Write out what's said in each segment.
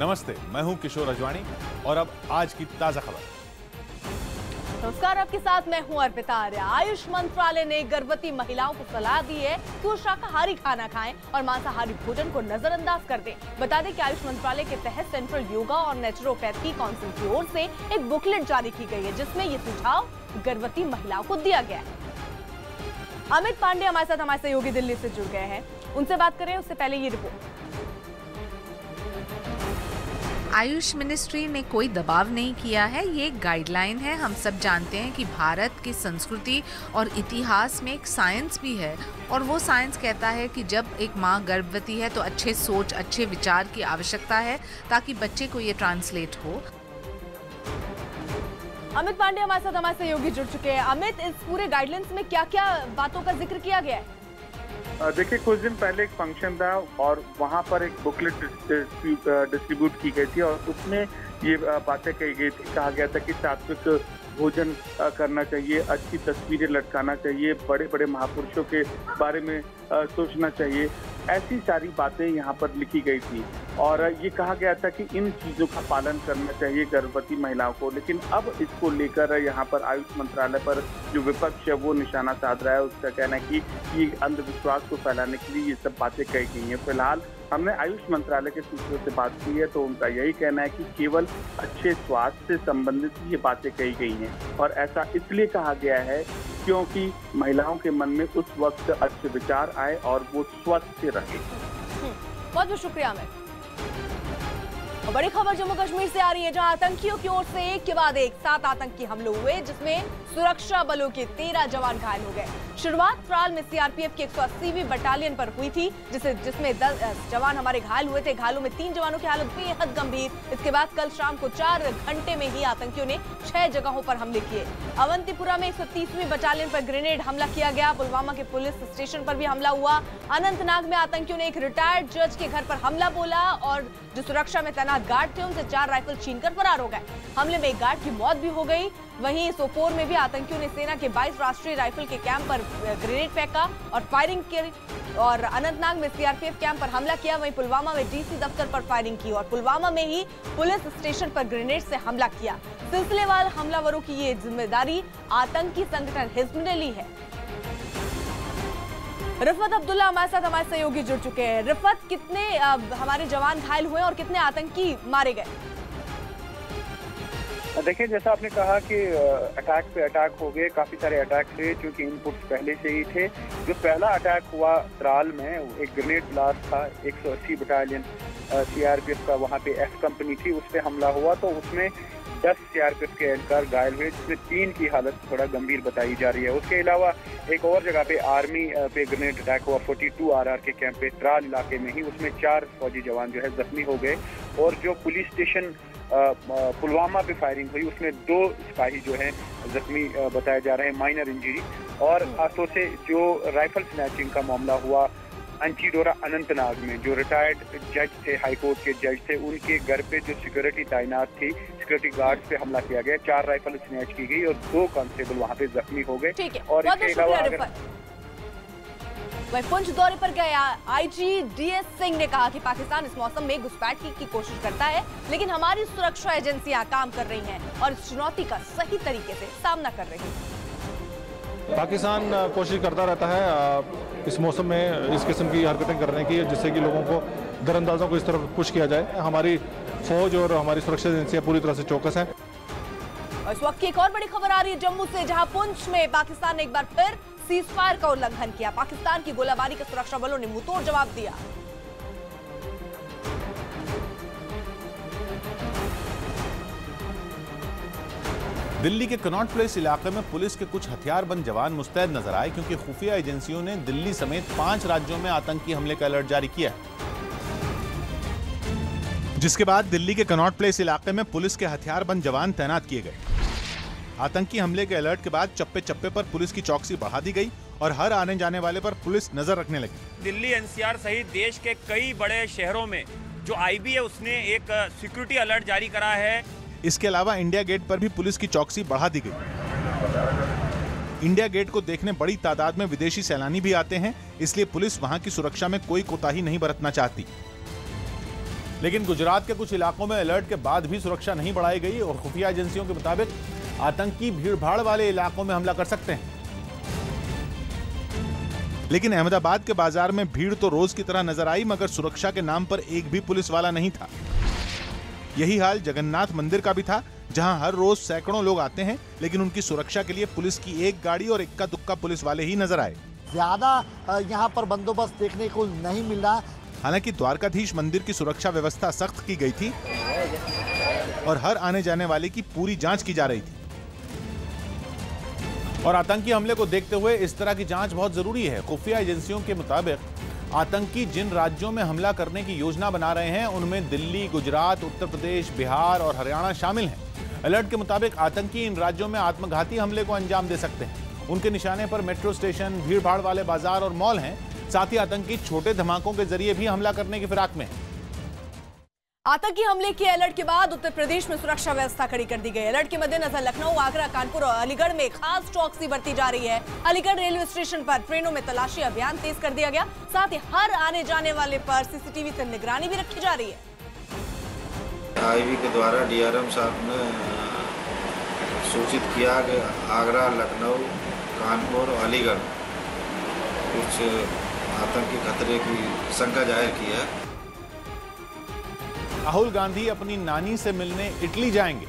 नमस्ते, मैं हूं किशोर अजवाणी और अब आज की ताजा खबर। नमस्कार, आपके साथ मैं हूं अर्पिता आर्य। आयुष मंत्रालय ने गर्भवती महिलाओं को सलाह दी है कि वो शाकाहारी खाना खाएं और मांसाहारी भोजन को नजरअंदाज कर दें। बता दें कि आयुष मंत्रालय के तहत सेंट्रल योगा और नेचुरोपैथी काउंसिल की ओर से एक बुकलेट जारी की गई है, जिसमें ये सुझाव गर्भवती महिलाओं को दिया गया है। अमित पांडे हमारे सहयोगी दिल्ली से जुड़ गए हैं, उनसे बात करें उससे पहले ये रिपोर्ट। आयुष मिनिस्ट्री ने कोई दबाव नहीं किया है, ये एक गाइडलाइन है। हम सब जानते हैं कि भारत की संस्कृति और इतिहास में एक साइंस भी है और वो साइंस कहता है कि जब एक माँ गर्भवती है तो अच्छे सोच, अच्छे विचार की आवश्यकता है ताकि बच्चे को ये ट्रांसलेट हो। अमित पांडे हमारे सहयोगी जुड़ चुके हैं। अमित, इस पूरे गाइडलाइंस में क्या-क्या बातों का जिक्र किया गया है? देखिए, कुछ दिन पहले एक फंक्शन था और वहाँ पर एक बुकलेट डिस्ट्रीब्यूट की गई थी और उसमें ये बातें कही गई थी। कहा गया था कि सात्विक भोजन करना चाहिए, अच्छी तस्वीरें लटकाना चाहिए, बड़े बड़े महापुरुषों के बारे में सोचना चाहिए। ऐसी सारी बातें यहाँ पर लिखी गई थी और ये कहा गया था कि इन चीज़ों का पालन करना चाहिए गर्भवती महिलाओं को। लेकिन अब इसको लेकर यहाँ पर आयुष मंत्रालय पर जो विपक्ष है वो निशाना साध रहा है। उसका कहना है कि ये अंधविश्वास को फैलाने के लिए ये सब बातें कही गई हैं। फिलहाल हमने आयुष मंत्रालय के सूत्रों से बात की है तो उनका यही कहना है कि केवल अच्छे स्वास्थ्य से संबंधित ये बातें कही गई हैं और ऐसा इसलिए कहा गया है क्योंकि महिलाओं के मन में उस वक्त अच्छे विचार आए और वो स्वस्थ रहे। बहुत बहुत शुक्रिया अमित। बड़ी खबर जम्मू कश्मीर से आ रही है, जहां आतंकियों की ओर से एक के बाद एक 7 आतंकी हमले हुए, जिसमें सुरक्षा बलों के 13 जवान घायल हो गए। शुरुआत त्राल में सीआरपीएफ की 180वीं बटालियन पर हुई थी, जिसमें 10 जवान हमारे घायल हुए थे। घायलों में 3 जवानों की हालत बेहद गंभीर। इसके बाद कल शाम को 4 घंटे में ही आतंकियों ने 6 जगहों पर हमले किए। अवंतीपुरा में 130वीं बटालियन पर ग्रेनेड हमला किया गया। पुलवामा के पुलिस स्टेशन पर भी हमला हुआ। अनंतनाग में आतंकियों ने एक रिटायर्ड जज के घर पर हमला बोला और जो सुरक्षा में तैनात गार्ड थे उनसे 4 राइफल छीनकर फरार हो गए। हमले में एक गार्ड की मौत भी हो गई। वहीं सोपोर में भी आतंकियों ने सेना के 22 राष्ट्रीय राइफल के कैंप पर ग्रेनेड फेंका और फायरिंग की और अनंतनाग में सीआरपीएफ कैंप पर हमला किया। वहीं पुलवामा में डीसी दफ्तर पर फायरिंग की और पुलवामा में ही पुलिस स्टेशन पर ग्रेनेड से हमला किया। सिलसिलेवार हमलावरों की ये जिम्मेदारी आतंकी संगठन हिज़्ब ने ली है। रिफत अब्दुल्ला हमारे सहयोगी जुड़ चुके हैं। रिफत, कितने हमारे जवान घायल हुए और कितने आतंकी मारे गए? देखिए, जैसा आपने कहा कि अटैक पे अटैक हो गए, काफी सारे अटैक थे क्योंकि इनपुट्स पहले से ही थे। जो पहला अटैक हुआ त्राल में, एक ग्रेनेड ब्लास्ट था। 180 बटालियन सीआरपीएफ का वहाँ पे एफ कंपनी थी, उस पर हमला हुआ तो उसमें 10 सीआरपीएफ के एहलकार घायल हुए, जिसमें 3 की हालत थोड़ा गंभीर बताई जा रही है। उसके अलावा एक और जगह पे आर्मी पे ग्रेनेड अटैक हुआ 42 RR के कैंप पे त्राल इलाके में ही, उसमें 4 फौजी जवान जो है जख्मी हो गए। और जो पुलिस स्टेशन पुलवामा पे फायरिंग हुई उसमें 2 सिपाही जो हैं जख्मी बताए जा रहे हैं, माइनर इंजरी। और खासतौर से जो राइफल स्नैचिंग का मामला हुआ अंचीडोरा अनंतनाग में, जो रिटायर्ड जज थे, हाई कोर्ट के जज थे, उनके घर पे जो सिक्योरिटी तैनात थी, सिक्योरिटी गार्ड्स पे हमला किया गया। 4 राइफल स्नैच की गई और 2 कांस्टेबल वहाँ पे जख्मी हो गए। और इसके अलावा वहीं पुंछ दौरे पर गया आईजी डीएस सिंह ने कहा कि पाकिस्तान इस मौसम में घुसपैठ की कोशिश करता है, लेकिन हमारी सुरक्षा एजेंसियां काम कर रही हैं और इस चुनौती का सही तरीके से सामना कर रही हैं। पाकिस्तान कोशिश करता रहता है इस मौसम में इस किस्म की हरकतें करने की, जिससे कि लोगों को दरअंदाजों को इस तरफ पुश किया जाए। हमारी फौज और हमारी सुरक्षा एजेंसियां पूरी तरह से चौकस हैं। इस वक्त की एक और बड़ी खबर आ रही है जम्मू से, जहां पुंछ में पाकिस्तान ने एक बार फिर सीजफायर का उल्लंघन किया। पाकिस्तान की गोलाबारी का सुरक्षा बलों ने मुंहतोड़ जवाब दिया। दिल्ली के कनॉट प्लेस इलाके में पुलिस के कुछ हथियारबंद जवान मुस्तैद नजर आए, क्योंकि खुफिया एजेंसियों ने दिल्ली समेत 5 राज्यों में आतंकी हमले का अलर्ट जारी किया है। जिसके बाद दिल्ली के कनॉट प्लेस इलाके में पुलिस के हथियारबंद जवान तैनात किए गए। आतंकी हमले के अलर्ट के बाद चप्पे चप्पे पर पुलिस की चौकसी बढ़ा दी गई और हर आने जाने वाले पर पुलिस नजर रखने लगी। दिल्ली एनसीआर सहित देश के कई बड़े शहरों में जो आईबी है उसने एक सिक्योरिटी अलर्ट जारी करा है। इसके अलावा इंडिया गेट पर भी पुलिस की चौकसी बढ़ा दी गई। इंडिया गेट को देखने बड़ी तादाद में विदेशी सैलानी भी आते हैं, इसलिए पुलिस वहां की सुरक्षा में कोई कोताही नहीं बरतना चाहती। लेकिन गुजरात के कुछ इलाकों में अलर्ट के बाद भी सुरक्षा नहीं बढ़ाई गई और खुफिया एजेंसियों के मुताबिक आतंकी भीड़भाड़ वाले इलाकों में हमला कर सकते हैं। लेकिन अहमदाबाद के बाजार में भीड़ तो रोज की तरह नजर आई, मगर सुरक्षा के नाम पर एक भी पुलिस वाला नहीं था। यही हाल जगन्नाथ मंदिर का भी था, जहां हर रोज सैकड़ों लोग आते हैं, लेकिन उनकी सुरक्षा के लिए पुलिस की एक गाड़ी और इक्का दुक्का पुलिस वाले ही नजर आए। ज्यादा यहाँ पर बंदोबस्त देखने को नहीं मिल रहा। हालांकि द्वारकाधीश मंदिर की सुरक्षा व्यवस्था सख्त की गई थी और हर आने जाने वाले की पूरी जांच की जा रही थी। और आतंकी हमले को देखते हुए इस तरह की जांच बहुत जरूरी है। खुफिया एजेंसियों के मुताबिक आतंकी जिन राज्यों में हमला करने की योजना बना रहे हैं, उनमें दिल्ली, गुजरात, उत्तर प्रदेश, बिहार और हरियाणा शामिल हैं। अलर्ट के मुताबिक आतंकी इन राज्यों में आत्मघाती हमले को अंजाम दे सकते हैं। उनके निशाने पर मेट्रो स्टेशन, भीड़भाड़ वाले बाजार और मॉल हैं। साथ ही आतंकी छोटे धमाकों के जरिए भी हमला करने की फिराक में हैं। आतंकी हमले के अलर्ट के बाद उत्तर प्रदेश में सुरक्षा व्यवस्था कड़ी कर दी गई। अलर्ट के मद्देनजर लखनऊ, आगरा, कानपुर और अलीगढ़ में खास चौकसी बरती जा रही है। अलीगढ़ रेलवे स्टेशन पर ट्रेनों में तलाशी अभियान तेज कर दिया गया। साथ ही हर आने जाने वाले पर सीसीटीवी से निगरानी भी रखी जा रही है। आईवी के द्वारा डीआरएम साहब ने सूचित किया कि आगरा, लखनऊ, कानपुर और अलीगढ़ कुछ आतंकी खतरे की शंका जाहिर की है। राहुल गांधी अपनी नानी से मिलने इटली जाएंगे।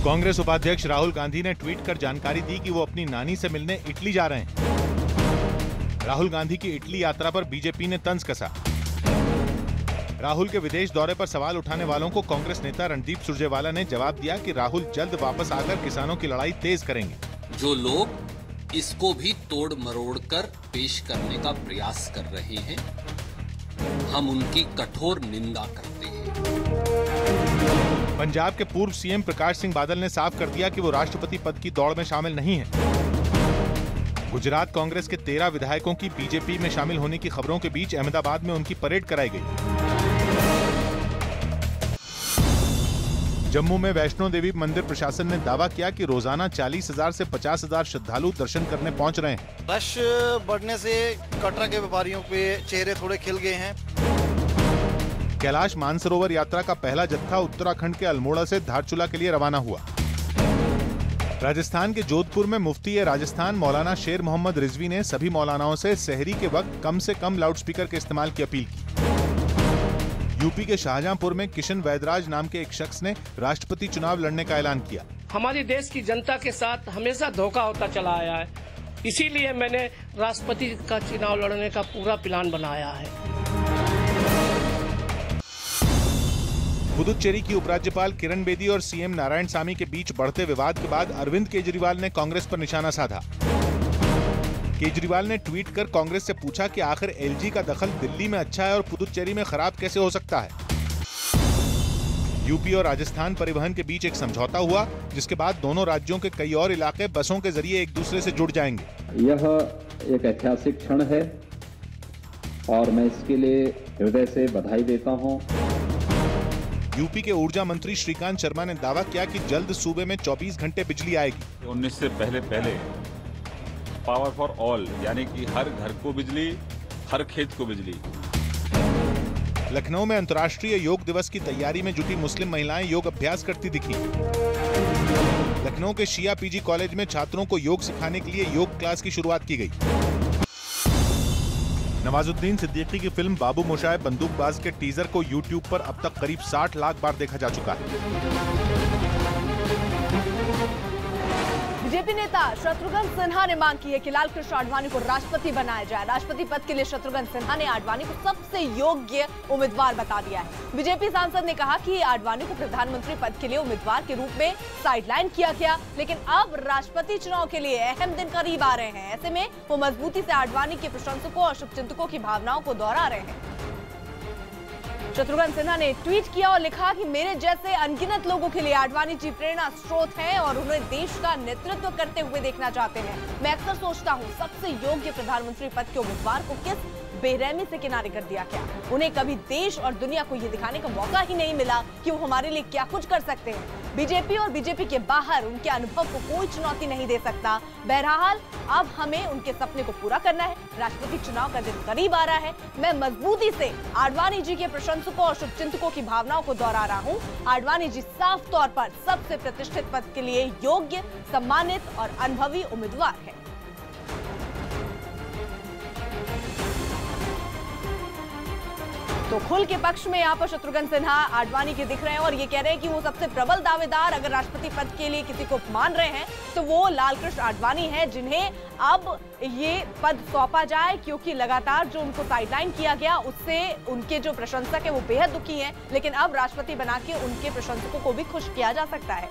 कांग्रेस उपाध्यक्ष राहुल गांधी ने ट्वीट कर जानकारी दी कि वो अपनी नानी से मिलने इटली जा रहे हैं। राहुल गांधी की इटली यात्रा पर बीजेपी ने तंज कसा। राहुल के विदेश दौरे पर सवाल उठाने वालों को कांग्रेस नेता रणदीप सुरजेवाला ने जवाब दिया कि राहुल जल्द वापस आकर किसानों की लड़ाई तेज करेंगे। जो लोग इसको भी तोड़ मरोड़ कर पेश करने का प्रयास कर रहे हैं, हम उनकी कठोर निंदा करते हैं। पंजाब के पूर्व सीएम प्रकाश सिंह बादल ने साफ कर दिया कि वो राष्ट्रपति पद की दौड़ में शामिल नहीं हैं। गुजरात कांग्रेस के 13 विधायकों की बीजेपी में शामिल होने की खबरों के बीच अहमदाबाद में उनकी परेड कराई गई। जम्मू में वैष्णो देवी मंदिर प्रशासन ने दावा किया कि रोजाना 40,000 से 50,000 श्रद्धालु दर्शन करने पहुंच रहे हैं। रश बढ़ने से कटरा के व्यापारियों पे चेहरे थोड़े खिल गए हैं। कैलाश मानसरोवर यात्रा का पहला जत्था उत्तराखंड के अल्मोड़ा से धारचूला के लिए रवाना हुआ। राजस्थान के जोधपुर में मुफ्ती राजस्थान मौलाना शेर मोहम्मद रिजवी ने सभी मौलानाओं से सहरी के वक्त कम से कम लाउडस्पीकर के इस्तेमाल की अपील की। यूपी के शाहजहांपुर में किशन वैदराज नाम के एक शख्स ने राष्ट्रपति चुनाव लड़ने का ऐलान किया। हमारी देश की जनता के साथ हमेशा धोखा होता चला आया है, इसीलिए मैंने राष्ट्रपति का चुनाव लड़ने का पूरा प्लान बनाया है। पुदुचेरी की उपराज्यपाल किरण बेदी और सीएम नारायणसामी के बीच बढ़ते विवाद के बाद अरविंद केजरीवाल ने कांग्रेस पर निशाना साधा। केजरीवाल ने ट्वीट कर कांग्रेस से पूछा कि आखिर एलजी का दखल दिल्ली में अच्छा है और पुदुचेरी में खराब कैसे हो सकता है। यूपी और राजस्थान परिवहन के बीच एक समझौता हुआ, जिसके बाद दोनों राज्यों के कई और इलाके बसों के जरिए एक दूसरे से जुड़ जाएंगे। यह एक ऐतिहासिक क्षण है और मैं इसके लिए हृदय से बधाई देता हूं। यूपी के ऊर्जा मंत्री श्रीकांत शर्मा ने दावा किया कि जल्द सूबे में 24 घंटे बिजली आएगी। 19 से पहले पावर फॉर ऑल, यानी कि हर घर को बिजली, हर खेत को बिजली। लखनऊ में अंतर्राष्ट्रीय योग दिवस की तैयारी में जुटी मुस्लिम महिलाएं योग अभ्यास करती दिखी। लखनऊ के शिया पीजी कॉलेज में छात्रों को योग सिखाने के लिए योग क्लास की शुरुआत की गई। नवाजुद्दीन सिद्दीकी की फिल्म बाबू मोशाय बंदूकबाज के टीजर को यूट्यूब पर अब तक करीब 60 लाख बार देखा जा चुका है। बीजेपी नेता शत्रुघ्न सिन्हा ने मांग की है कि लालकृष्ण आडवाणी को राष्ट्रपति बनाया जाए। राष्ट्रपति पद के लिए शत्रुघ्न सिन्हा ने आडवाणी को सबसे योग्य उम्मीदवार बता दिया है। बीजेपी सांसद ने कहा कि आडवाणी को प्रधानमंत्री पद के लिए उम्मीदवार के रूप में साइडलाइन किया गया, लेकिन अब राष्ट्रपति चुनाव के लिए अहम दिन करीब आ रहे हैं। ऐसे में वो मजबूती से आडवाणी के प्रशंसकों और शुभचिंतकों की भावनाओं को दोहरा रहे हैं। शत्रुघ्न सिन्हा ने ट्वीट किया और लिखा कि मेरे जैसे अनगिनत लोगों के लिए आडवाणी जी प्रेरणा स्रोत हैं और उन्हें देश का नेतृत्व करते हुए देखना चाहते हैं। मैं अक्सर सोचता हूं, सबसे योग्य प्रधानमंत्री पद के उम्मीदवार को किस बेरहमी से किनारे कर दिया गया। उन्हें कभी देश और दुनिया को ये दिखाने का मौका ही नहीं मिला कि वो हमारे लिए क्या कुछ कर सकते हैं। बीजेपी और बीजेपी के बाहर उनके अनुभव को कोई चुनौती नहीं दे सकता। बहरहाल अब हमें उनके सपने को पूरा करना है। राष्ट्रपति चुनाव का दिन करीब आ रहा है। मैं मजबूती से आडवाणी जी के प्रशंसकों और शुभचिंतकों की भावनाओं को दोहरा रहा हूँ। आडवाणी जी साफ तौर पर सबसे प्रतिष्ठित पद के लिए योग्य, सम्मानित और अनुभवी उम्मीदवार है। तो खुल के पक्ष में यहाँ पर शत्रुघ्न सिन्हा आडवाणी के दिख रहे हैं और ये कह रहे हैं कि वो सबसे प्रबल दावेदार अगर राष्ट्रपति पद के लिए किसी को मान रहे हैं तो वो लालकृष्ण आडवाणी है, जिन्हें अब ये पद सौंपा जाए, क्योंकि लगातार जो उनको साइडलाइन किया गया उससे उनके जो प्रशंसक है वो बेहद दुखी हैं। लेकिन अब राष्ट्रपति बना के उनके प्रशंसकों को भी खुश किया जा सकता है।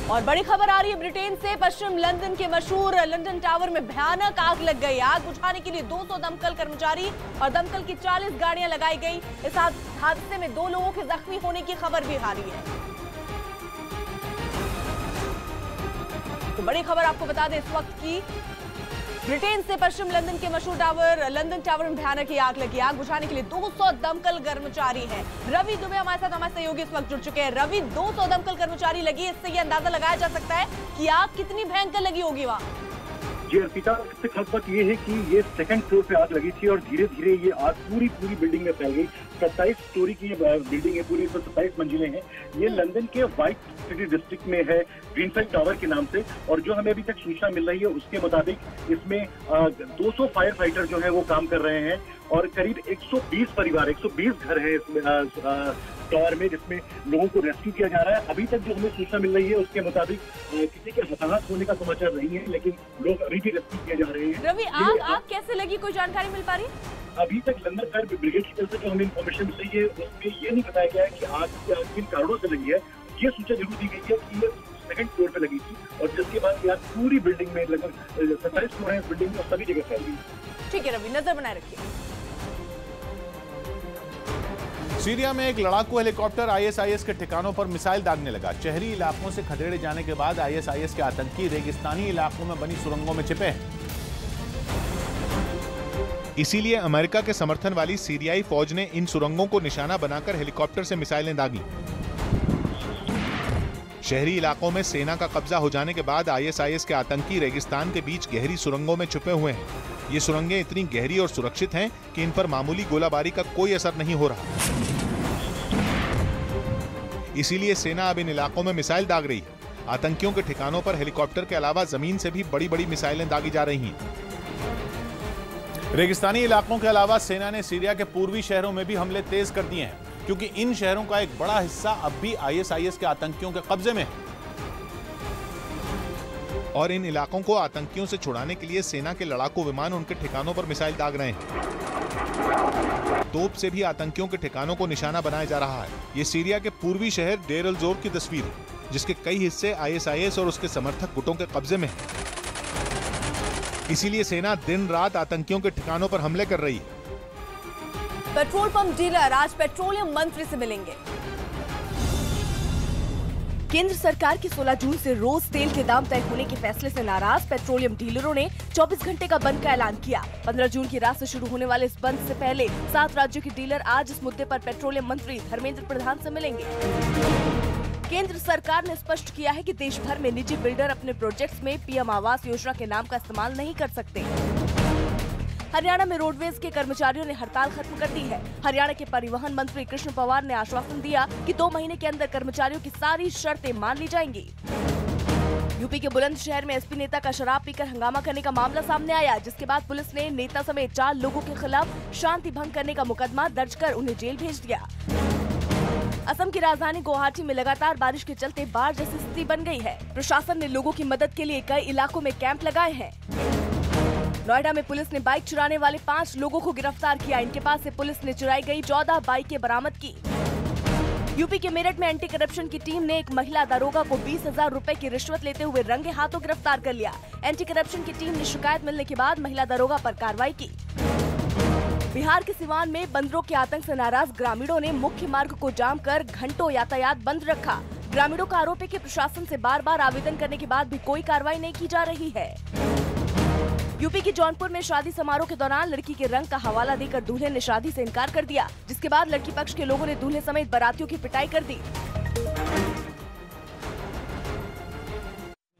और बड़ी खबर आ रही है ब्रिटेन से। पश्चिम लंदन के मशहूर लंदन टावर में भयानक आग लग गई। आग बुझाने के लिए 200 दमकल कर्मचारी और दमकल की 40 गाड़ियां लगाई गई। इस हादसे में 2 लोगों के जख्मी होने की खबर भी आ रही है। तो बड़ी खबर आपको बता दें इस वक्त की, ब्रिटेन से पश्चिम लंदन के मशहूर टावर लंदन टावर में भयानक आग लगी। आग बुझाने के लिए 200 दमकल कर्मचारी हैं। रवि दुबे हमारे सहयोगी इस वक्त जुड़ चुके हैं। रवि, 200 दमकल कर्मचारी लगी, इससे ये अंदाजा लगाया जा सकता है कि आग कितनी भयंकर लगी होगी वहाँ। जी अर्पिता, सबसे खास बात ये है कि ये 2nd फ्लोर पे आग लगी थी और धीरे धीरे ये आग पूरी बिल्डिंग में फैल गई। 27 स्टोरी की ये बिल्डिंग है, पूरी 27 मंजिलें हैं। ये लंदन के व्हाइट सिटी डिस्ट्रिक्ट में है, ग्रीनफील्ड टावर के नाम से। और जो हमें अभी तक सूचना मिल रही है उसके मुताबिक इसमें 200 फायर फाइटर जो है वो काम कर रहे हैं और करीब 120 परिवार, 120 घर है इसमें टावर में, जिसमें लोगों को रेस्क्यू किया जा रहा है। अभी तक जो हमें सूचना मिल रही है उसके मुताबिक किसी के हताहत होने का समाचार नहीं है, लेकिन लोग अभी भी रेस्क्यू किए जा रहे हैं। रवि, आग कैसे लगी, कोई जानकारी मिल पा रही? अभी तक लंदन फायर ब्रिगेड की तरफ से जो हमें इन्फॉर्मेशन मिल रही है उसमें ये नहीं बताया गया है कि आग किन कारणों से लगी है। ये सूचना जरूर दी गई है कि ये 2nd फ्लोर पे लगी थी और जिसके बाद ये आग पूरी बिल्डिंग में, लगभग 27 फ्लोर है बिल्डिंग में, सभी जगह फैल गई। ठीक है रवि, नजर बनाए रखिए। सीरिया में एक लड़ाकू हेलीकॉप्टर आईएसआईएस के ठिकानों पर मिसाइल दागने लगा। शहरी इलाकों से खदेड़े जाने के बाद आईएसआईएस के आतंकी रेगिस्तानी इलाकों में बनी सुरंगों में छिपे हैं। इसीलिए अमेरिका के समर्थन वाली सीरियाई फौज ने इन सुरंगों को निशाना बनाकर हेलीकॉप्टर से मिसाइलें दागी। शहरी इलाकों में सेना का कब्जा हो जाने के बाद आईएसआईएस के आतंकी रेगिस्तान के बीच गहरी सुरंगों में छुपे हुए हैं। ये सुरंगें इतनी गहरी और सुरक्षित हैं कि इन पर मामूली गोलाबारी का कोई असर नहीं हो रहा। इसीलिए सेना अब इन इलाकों में मिसाइल दाग रही है। आतंकियों के ठिकानों पर हेलीकॉप्टर के अलावा जमीन से भी बड़ी-बड़ी मिसाइलें दागी जा रही हैं। रेगिस्तानी इलाकों के अलावा सेना ने सीरिया के पूर्वी शहरों में भी हमले तेज कर दिए हैं, क्योंकि इन शहरों का एक बड़ा हिस्सा अब भी आईएसआईएस के आतंकियों के कब्जे में है। और इन इलाकों को आतंकियों से छुड़ाने के लिए सेना के लड़ाकू विमान उनके ठिकानों पर मिसाइल दाग रहे हैं। तोप से भी आतंकियों के ठिकानों को निशाना बनाया जा रहा है। ये सीरिया के पूर्वी शहर डेर अल जोर की तस्वीर है, जिसके कई हिस्से आईएसआईएस और उसके समर्थक गुटों के कब्जे में है। इसीलिए सेना दिन रात आतंकियों के ठिकानों पर हमले कर रही है। पेट्रोल पंप डीलर आज पेट्रोलियम मंत्री से मिलेंगे। केंद्र सरकार की 16 जून से रोज तेल के दाम तय होने के फैसले से नाराज पेट्रोलियम डीलरों ने 24 घंटे का बंद का ऐलान किया। 15 जून की रात से शुरू होने वाले इस बंद से पहले 7 राज्यों के डीलर आज इस मुद्दे पर पेट्रोलियम मंत्री धर्मेंद्र प्रधान से मिलेंगे। केंद्र सरकार ने स्पष्ट किया है कि देश भर में निजी बिल्डर अपने प्रोजेक्ट्स में पीएम आवास योजना के नाम का इस्तेमाल नहीं कर सकते। हरियाणा में रोडवेज के कर्मचारियों ने हड़ताल खत्म कर दी है। हरियाणा के परिवहन मंत्री कृष्ण पवार ने आश्वासन दिया कि 2 महीने के अंदर कर्मचारियों की सारी शर्तें मान ली जाएंगी। यूपी के बुलंदशहर में एसपी नेता का शराब पीकर हंगामा करने का मामला सामने आया, जिसके बाद पुलिस ने नेता समेत 4 लोगों के खिलाफ शांति भंग करने का मुकदमा दर्ज कर उन्हें जेल भेज दिया। असम की राजधानी गुवाहाटी में लगातार बारिश के चलते बाढ़ जैसी स्थिति बन गई है। प्रशासन ने लोगों की मदद के लिए कई इलाकों में कैंप लगाए हैं। नोएडा में पुलिस ने बाइक चुराने वाले 5 लोगों को गिरफ्तार किया। इनके पास से पुलिस ने चुराई गई 14 बाइकें बरामद की। यूपी के मेरठ में एंटी करप्शन की टीम ने एक महिला दारोगा को 20,000 रुपए की रिश्वत लेते हुए रंगे हाथों गिरफ्तार कर लिया। एंटी करप्शन की टीम ने शिकायत मिलने के बाद महिला दारोगा पर कार्रवाई की। बिहार के सिवान में बंदरों के आतंक से नाराज ग्रामीणों ने मुख्य मार्ग को जाम कर घंटों यातायात बंद रखा। ग्रामीणों का आरोप है कि प्रशासन से बार बार आवेदन करने के बाद भी कोई कार्रवाई नहीं की जा रही है। यूपी के जौनपुर में शादी समारोह के दौरान लड़की के रंग का हवाला देकर दूल्हे ने शादी से इनकार कर दिया, जिसके बाद लड़की पक्ष के लोगों ने दूल्हे समेत बारातियों की पिटाई कर दी।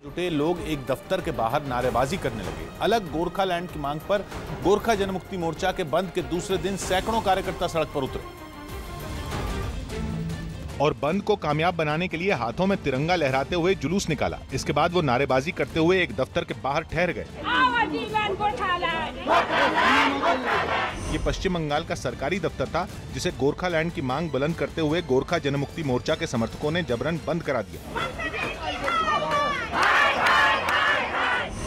जुटे लोग एक दफ्तर के बाहर नारेबाजी करने लगे। अलग गोरखालैंड की मांग पर गोरखा जनमुक्ति मोर्चा के बंद के दूसरे दिन सैकड़ों कार्यकर्ता सड़क पर उतरे और बंद को कामयाब बनाने के लिए हाथों में तिरंगा लहराते हुए जुलूस निकाला। इसके बाद वो नारेबाजी करते हुए एक दफ्तर के बाहर ठहर गए। ये पश्चिम बंगाल का सरकारी दफ्तर था, जिसे गोरखालैंड की मांग बुलंद करते हुए गोरखा जनमुक्ति मोर्चा के समर्थकों ने जबरन बंद करा दिया।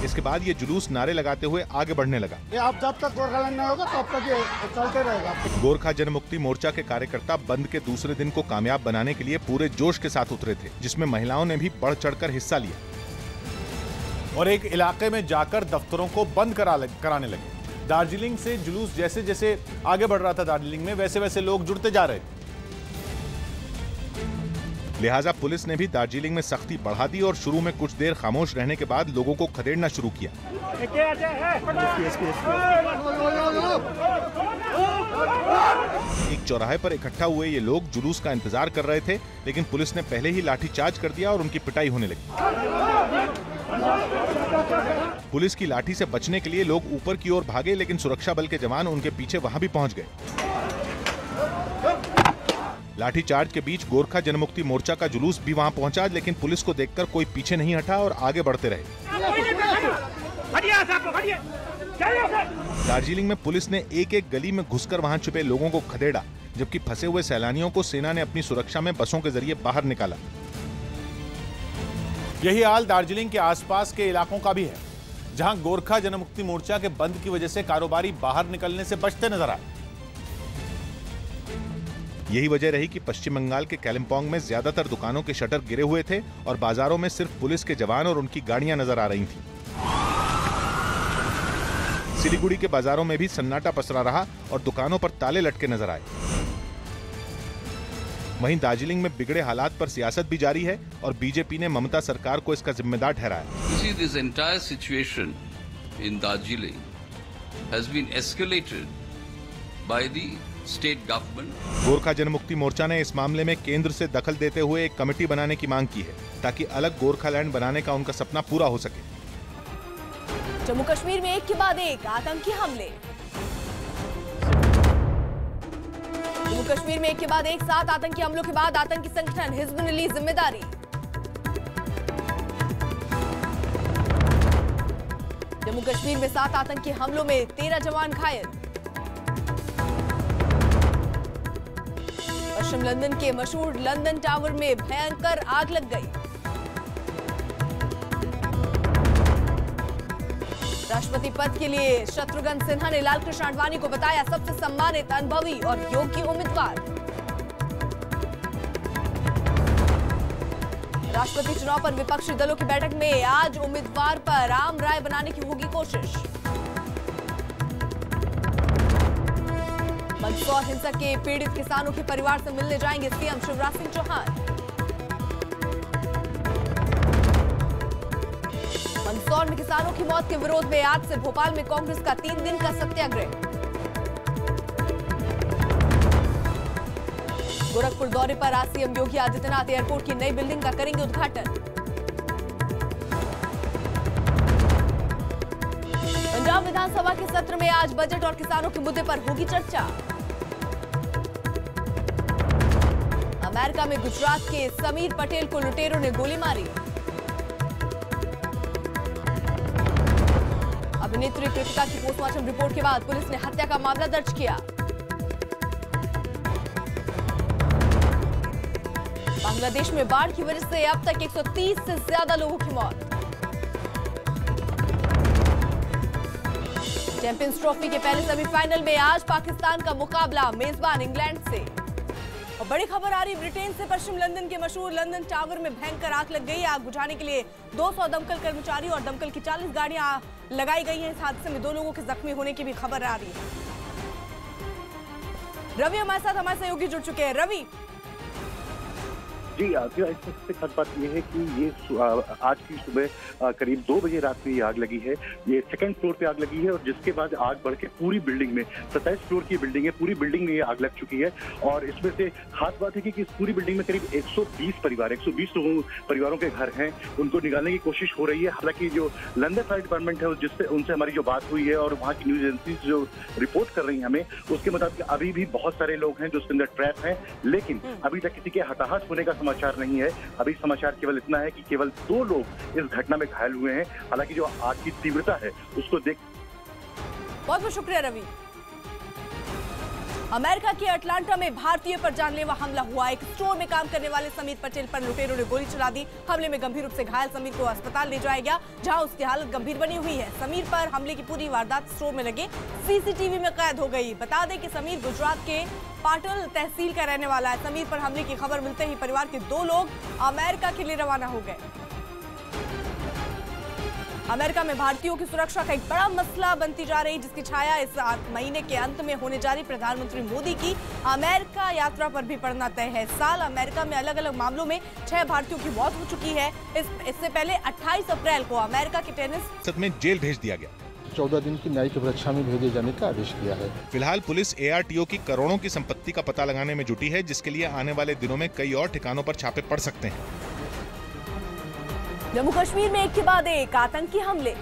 इसके बाद ये जुलूस नारे लगाते हुए आगे बढ़ने लगा। अब जब तक गोरखालैंड नहीं होगा तब तक ये चलते रहेगा। गोरखा जनमुक्ति मोर्चा के कार्यकर्ता बंद के दूसरे दिन को कामयाब बनाने के लिए पूरे जोश के साथ उतरे थे, जिसमें महिलाओं ने भी बढ़ चढ़कर हिस्सा लिया और एक इलाके में जाकर दफ्तरों को बंद कराने लगे। दार्जिलिंग से जुलूस जैसे जैसे आगे बढ़ रहा था दार्जिलिंग में, वैसे वैसे लोग जुड़ते जा रहे थे। लिहाजा पुलिस ने भी दार्जिलिंग में सख्ती बढ़ा दी और शुरू में कुछ देर खामोश रहने के बाद लोगों को खदेड़ना शुरू किया। एक चौराहे पर इकट्ठा हुए ये लोग जुलूस का इंतजार कर रहे थे, लेकिन पुलिस ने पहले ही लाठीचार्ज कर दिया और उनकी पिटाई होने लगी। पुलिस की लाठी से बचने के लिए लोग ऊपर की ओर भागे, लेकिन सुरक्षा बल के जवान उनके पीछे वहां भी पहुंच गए। लाठीचार्ज के बीच गोरखा जनमुक्ति मोर्चा का जुलूस भी वहां पहुंचा, लेकिन पुलिस को देखकर कोई पीछे नहीं हटा और आगे बढ़ते रहे। दार्जिलिंग में पुलिस ने एक एक गली में घुसकर वहां छुपे लोगों को खदेड़ा, जबकि फंसे हुए सैलानियों को सेना ने अपनी सुरक्षा में बसों के जरिए बाहर निकाला। यही हाल दार्जिलिंग के आसपास के इलाकों का भी है, जहां गोरखा जनमुक्ति मोर्चा के बंद की वजह से कारोबारी बाहर निकलने से बचते नजर आए। यही वजह रही कि पश्चिम बंगाल के कालिम्पोंग में ज्यादातर दुकानों के शटर गिरे हुए थे और बाजारों में सिर्फ पुलिस के जवान और उनकी गाड़ियां नजर आ रही थीं। सिलीगुड़ी के बाजारों में भी सन्नाटा पसरा रहा और दुकानों पर ताले लटके नजर आए। वहीं दार्जिलिंग में बिगड़े हालात पर सियासत भी जारी है और बीजेपी ने ममता सरकार को इसका जिम्मेदार ठहराया। This entire situation in Darjeeling has been escalated by the state government. Gorkha Janmukti Morcha ने इस मामले में केंद्र से दखल देते हुए एक कमेटी बनाने की मांग की है, ताकि अलग गोरखालैंड बनाने का उनका सपना पूरा हो सके। जम्मू कश्मीर में एक के बाद एक आतंकी हमले। जम्मू कश्मीर में एक के बाद एक 7 आतंकी हमलों के बाद आतंकी संगठन हिजबुल ने ली जिम्मेदारी। जम्मू कश्मीर में 7 आतंकी हमलों में 13 जवान घायल। पश्चिम लंदन के मशहूर लंदन टावर में भयंकर आग लग गई। राष्ट्रपति पद के लिए शत्रुघ्न सिन्हा ने लालकृष्ण आडवाणी को बताया सबसे सम्मानित, अनुभवी और योग्य उम्मीदवार। राष्ट्रपति चुनाव पर विपक्षी दलों की बैठक में आज उम्मीदवार पर आम राय बनाने की होगी कोशिश। मंदसौर हिंसा के पीड़ित किसानों के परिवार से मिलने जाएंगे सीएम शिवराज सिंह चौहान। मंदसौर में किसानों की मौत के विरोध में आज से भोपाल में कांग्रेस का 3 दिन का सत्याग्रह। गोरखपुर दौरे पर आज सीएम योगी आदित्यनाथ एयरपोर्ट की नई बिल्डिंग का करेंगे उद्घाटन। पंजाब विधानसभा के सत्र में आज बजट और किसानों के मुद्दे पर होगी चर्चा। अमेरिका में गुजरात के समीर पटेल को लुटेरों ने गोली मारी। अभिनेत्री कृतिका की पोस्टमार्टम रिपोर्ट के बाद पुलिस ने हत्या का मामला दर्ज किया। बांग्लादेश में बाढ़ की वजह से अब तक 130 से ज्यादा लोगों की मौत। चैंपियंस ट्रॉफी के पहले सेमीफाइनल में आज पाकिस्तान का मुकाबला मेजबान इंग्लैंड से। और बड़ी खबर आ रही ब्रिटेन से, पश्चिम लंदन के मशहूर लंदन टावर में भयंकर आग लग गई। आग बुझाने के लिए 200 दमकल कर्मचारी और दमकल की 40 गाड़ियां लगाई गई हैं। इस हादसे में 2 लोगों के जख्मी होने की भी खबर आ रही है। रवि हमारे सहयोगी जुड़ चुके हैं। रवि, जी, इसमें सबसे खास बात यह है कि ये आज की सुबह करीब 2 बजे रात में ये आग लगी है। ये सेकंड फ्लोर पे आग लगी है और जिसके बाद आग बढ़ के पूरी बिल्डिंग में, 27 फ्लोर की बिल्डिंग है, पूरी बिल्डिंग में ये आग लग चुकी है। और इसमें से खास बात है कि इस पूरी बिल्डिंग में करीब 120 परिवारों के घर हैं, उनको निकालने की कोशिश हो रही है। हालांकि जो लंदन फायर डिपार्टमेंट है जिससे उनसे हमारी जो बात हुई है और वहाँ की न्यूज एजेंसीज जो रिपोर्ट कर रही है हमें, उसके मुताबिक अभी भी बहुत सारे लोग हैं जो उसके अंदर ट्रैप हैं, लेकिन अभी तक किसी के हताहत होने का समाचार नहीं है। अभी समाचार केवल इतना है कि केवल 2 लोग इस घटना में घायल हुए हैं। हालांकि जो आग की तीव्रता है उसको देख। बहुत बहुत शुक्रिया रवि। अमेरिका के अटलांटा में भारतीय पर जानलेवा हमला हुआ। एक स्टोर में काम करने वाले समीर पटेल पर लुटेरों ने गोली चला दी। हमले में गंभीर रूप से घायल समीर को अस्पताल ले जाया गया, जहां उसकी हालत गंभीर बनी हुई है। समीर पर हमले की पूरी वारदात स्टोर में लगे सीसीटीवी में कैद हो गई। बता दें कि समीर गुजरात के पाटल तहसील का रहने वाला है। समीर पर हमले की खबर मिलते ही परिवार के 2 लोग अमेरिका के लिए रवाना हो गए। अमेरिका में भारतीयों की सुरक्षा का एक बड़ा मसला बनती जा रही, जिसकी छाया इस महीने के अंत में होने जा रही प्रधानमंत्री मोदी की अमेरिका यात्रा पर भी पड़ना तय है। साल अमेरिका में अलग अलग मामलों में 6 भारतीयों की मौत हो चुकी है। इससे पहले 28 अप्रैल को अमेरिका के टेनिस में जेल भेज दिया गया। 14 दिन की न्यायिक परीक्षा में भेजे जाने का आदेश दिया है। फिलहाल पुलिस ARTO की करोड़ों की संपत्ति का पता लगाने में जुटी है, जिसके लिए आने वाले दिनों में कई और ठिकानों पर छापे पड़ सकते हैं। जम्मू कश्मीर में एक के बाद एक आतंकी हमले।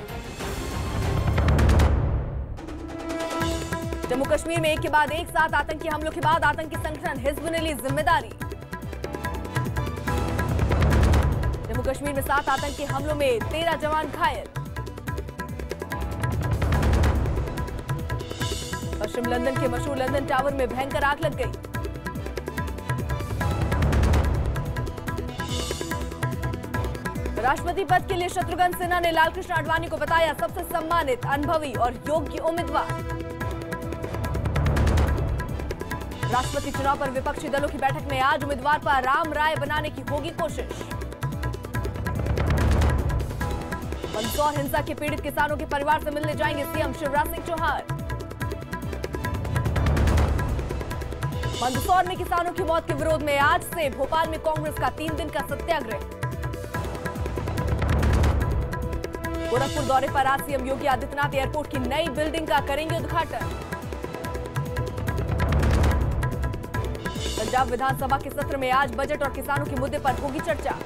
जम्मू कश्मीर में एक के बाद एक 7 आतंकी हमलों के बाद आतंकी संगठन हिजबुल ने ली जिम्मेदारी। जम्मू कश्मीर में 7 आतंकी हमलों में 13 जवान घायल। पश्चिम लंदन के मशहूर लंदन टावर में भयंकर आग लग गई। राष्ट्रपति पद के लिए शत्रुघ्न सिन्हा ने लालकृष्ण आडवाणी को बताया सबसे सम्मानित, अनुभवी और योग्य उम्मीदवार। राष्ट्रपति चुनाव पर विपक्षी दलों की बैठक में आज उम्मीदवार पर राम राय बनाने की होगी कोशिश। मंदसौर हिंसा के पीड़ित किसानों के परिवार से मिलने जाएंगे सीएम शिवराज सिंह चौहान। मंदसौर में किसानों की मौत के विरोध में आज से भोपाल में कांग्रेस का 3 दिन का सत्याग्रह। गोरखपुर दौरे पर आज सीएम योगी आदित्यनाथ एयरपोर्ट की नई बिल्डिंग का करेंगे उद्घाटन। पंजाब विधानसभा के सत्र में आज बजट और किसानों के मुद्दे पर होगी चर्चा।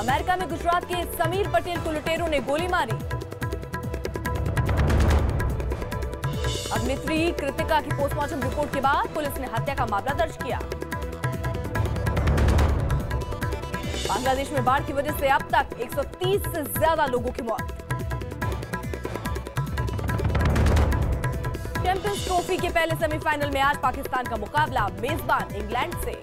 अमेरिका में गुजरात के समीर पटेल को लुटेरों ने गोली मारी। अभिनेत्री कृतिका की पोस्टमार्टम रिपोर्ट के बाद पुलिस ने हत्या का मामला दर्ज किया। बांग्लादेश में बाढ़ की वजह से अब तक 130 से ज्यादा लोगों की मौत। चैंपियंस ट्रॉफी के पहले सेमीफाइनल में आज पाकिस्तान का मुकाबला मेजबान इंग्लैंड से।